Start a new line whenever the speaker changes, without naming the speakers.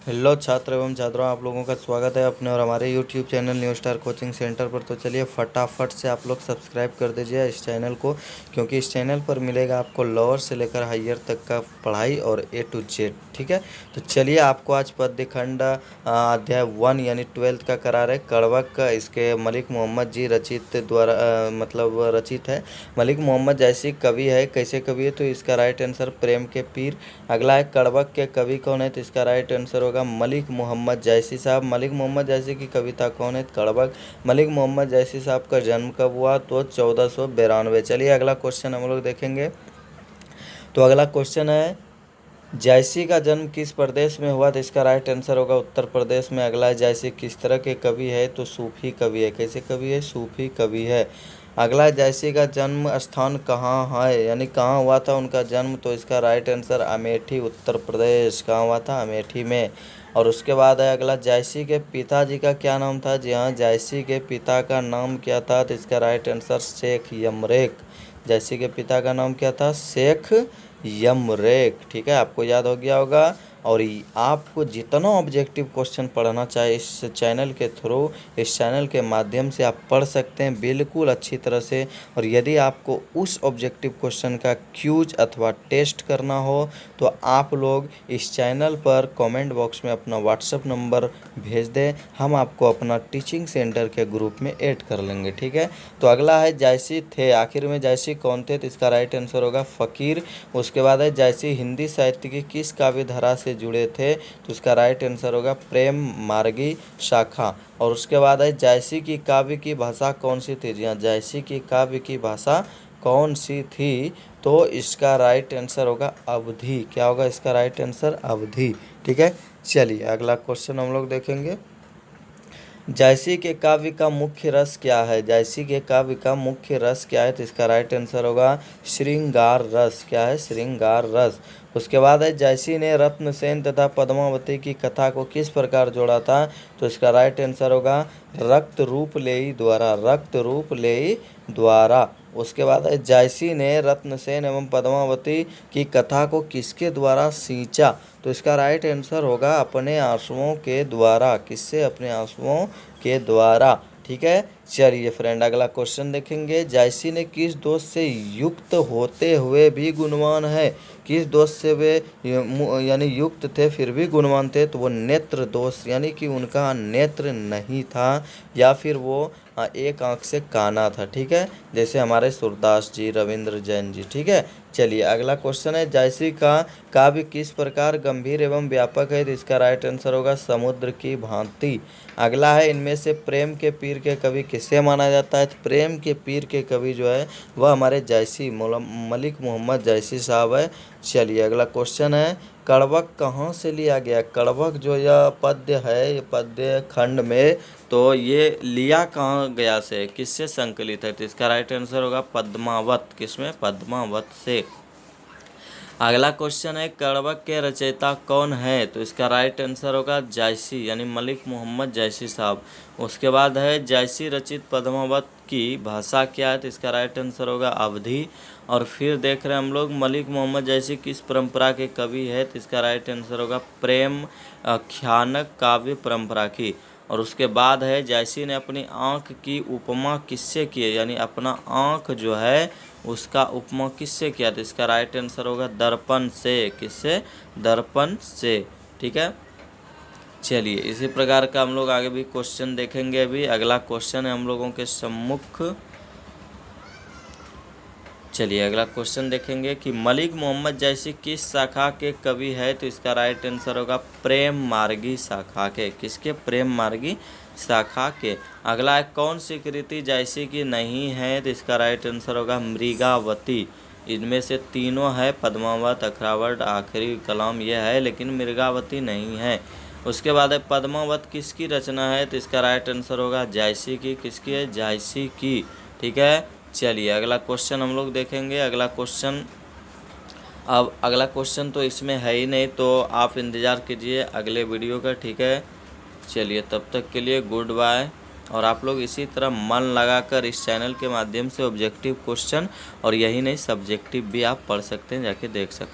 Hello छात्र एवं छात्राओं, आप लोगों का स्वागत है अपने और हमारे YouTube channel new star coaching centre पर। तो चलिए फटाफट से आप लोग सब्सक्राइब कर दीजिए इस चैनल को, क्योंकि इस चैनल पर मिलेगा आपको लोअर से लेकर हायर तक का पढ़ाई और A to Z। ठीक है, तो चलिए आपको आज पद्य खंड अध्याय 1 यानी 12th का करा रहे कड़वक का। इसके मलिक मोहम्मद जी रचित द्वारा मतलब रचित है। मलिक मोहम्मद जैसी कवि है, कैसे कवि है? तो इसका राइट आंसर प्रेम के पीर। अगला है कड़वक के कवि कौन है? तो इसका राइट आंसर होगा मलिक मोहम्मद जैसी साहब। मलिक मोहम्मद जैसी की कविता कौन है? कड़वक। मलिक मोहम्मद जैसी साहब का जन्म कब हुआ? तो 1492। चलिए अगला क्वेश्चन हम लोग देखेंगे। तो अगला क्वेश्चन है जैसी का जन्म किस प्रदेश में हुआ? तो इसका राइट आंसर होगा उत्तर प्रदेश में। अगला है जैसी किस तरह के कवि है? तो सूफी कवि है। कैसे कवि है? सूफी कवि है। अगला है जैसी का जन्म स्थान कहाँ है, यानी कहाँ हुआ था उनका जन्म? तो इसका राइट आंसर अमेठी उत्तर प्रदेश। कहाँ हुआ था? अमेठी में। और उसके बाद है अगला जैसी के पिताजी का क्या नाम था? जी हाँ, जैसी के पिता का नाम क्या था? तो इसका राइट आंसर शेख यमरेक। जैसी के पिता का नाम क्या था? शेख यमरेक। ठीक है, आपको याद हो गया होगा। और आपको जितना ऑब्जेक्टिव क्वेश्चन पढ़ना चाहे इस चैनल के थ्रू, इस चैनल के माध्यम से आप पढ़ सकते हैं बिल्कुल अच्छी तरह से। और यदि आपको उस ऑब्जेक्टिव क्वेश्चन का क्यूज अथवा टेस्ट करना हो तो आप लोग इस चैनल पर कमेंट बॉक्स में अपना व्हाट्सएप नंबर भेज दें, हम आपको अपना टीचिंग सेंटर के ग्रुप में ऐड कर लेंगे। ठीक है, तो अगला है जैसी थे, आखिर में जैसी कौन थे? तो इसका राइट आंसर होगा फ़कीर। उसके बाद है जैसी हिंदी साहित्य की किस काव्य धारा से जुड़े थे? तो इसका राइट आंसर होगा प्रेम मार्गी शाखा। और उसके बाद है जैसी की काव्य की भाषा कौन सी थी? जी हाँ, जैसी की काव्य की भाषा कौन सी थी? तो इसका राइट आंसर होगा अवधी। क्या होगा इसका राइट आंसर? अवधी। ठीक है, चलिए अगला क्वेश्चन हम लोग देखेंगे। जैसी के काव्य का मुख्य रस क्या है? जैसी के काव्य का मुख्य रस क्या है? तो इसका राइट आंसर होगा श्रृंगार रस। क्या है? श्रृंगार रस। उसके बाद है जैसी ने रत्नसेन तथा पद्मावती की कथा को किस प्रकार जोड़ा था? तो इसका राइट आंसर होगा रक्त रूप लेई द्वारा। रक्त रूप लेई द्वारा। उसके बाद है जैसी ने रत्नसेन एवं पद्मावती की कथा को किसके द्वारा सींचा? तो इसका राइट आंसर होगा अपने आंसुओं के द्वारा। किससे? अपने आंसुओं के द्वारा। ठीक है, चलिए फ्रेंड अगला क्वेश्चन देखेंगे। जैसी ने किस दोष से युक्त होते हुए भी गुणवान है? किस दोष से वे यानी युक्त थे फिर भी गुणवान थे? तो वो नेत्र दोष, यानी कि उनका नेत्र नहीं था, या फिर वो एक आंख से काना था। ठीक है, जैसे हमारे सूरदास जी, रविंद्र जैन जी। ठीक है, चलिए अगला क्वेश्चन है जैसी का काव्य किस प्रकार गंभीर एवं व्यापक है? तो इसका राइट आंसर होगा समुद्र की भांति। अगला है इनमें से प्रेम के पीर के कवि किसे माना जाता है? तो प्रेम के पीर के कवि जो है वह हमारे जैसी मलिक मोहम्मद जैसी साहब है। चलिए अगला क्वेश्चन है कड़वक कहाँ से लिया गया? कड़वक जो यह पद्य है, ये पद्य खंड में, तो ये लिया कहाँ गया से, किससे संकलित है? तो इसका राइट आंसर होगा पद्मावत। किसमें? पद्मावत से। अगला क्वेश्चन है कड़वक के रचयिता कौन है? तो इसका राइट आंसर होगा जैसी, यानी मलिक मोहम्मद जैसी साहब। उसके बाद है जैसी रचित पद्मावत की भाषा क्या है? तो इसका राइट आंसर होगा अवधी। और फिर देख रहे हैं हम लोग मलिक मोहम्मद जैसी किस परंपरा के कवि है? तो इसका राइट आंसर होगा प्रेम आख्यानक काव्य परंपरा की। और उसके बाद है जैसी ने अपनी आँख की उपमा किससे की है? यानी अपना आँख जो है उसका उपमा किससे किया? तो इसका राइट आंसर होगा दर्पण से। किससे? दर्पण से। ठीक है, चलिए इसी प्रकार का हम लोग आगे भी क्वेश्चन देखेंगे। अभी अगला क्वेश्चन है हम लोगों के सम्मुख। चलिए अगला क्वेश्चन देखेंगे कि मलिक मोहम्मद जैसी किस शाखा के कवि है? तो इसका राइट आंसर होगा प्रेम मार्गी शाखा के। किसके? प्रेम मार्गी शाखा के। अगला है कौन सी कृति जैसी की नहीं है? तो इसका राइट आंसर होगा मृगावती। इनमें से तीनों है, पद्मावत, अखरावट, आखिरी कलाम यह है, लेकिन मृगावती नहीं है। उसके बाद है पद्मावत किसकी रचना है? तो इसका राइट आंसर होगा जैसी की। किसकी है? जैसी की। ठीक है, चलिए अगला क्वेश्चन हम लोग देखेंगे। अगला क्वेश्चन, अब अगला क्वेश्चन तो इसमें है ही नहीं, तो आप इंतज़ार कीजिए अगले वीडियो का। ठीक है, चलिए तब तक के लिए गुड बाय। और आप लोग इसी तरह मन लगाकर इस चैनल के माध्यम से ऑब्जेक्टिव क्वेश्चन और यही नहीं सब्जेक्टिव भी आप पढ़ सकते हैं, जाके देख सकते हैं।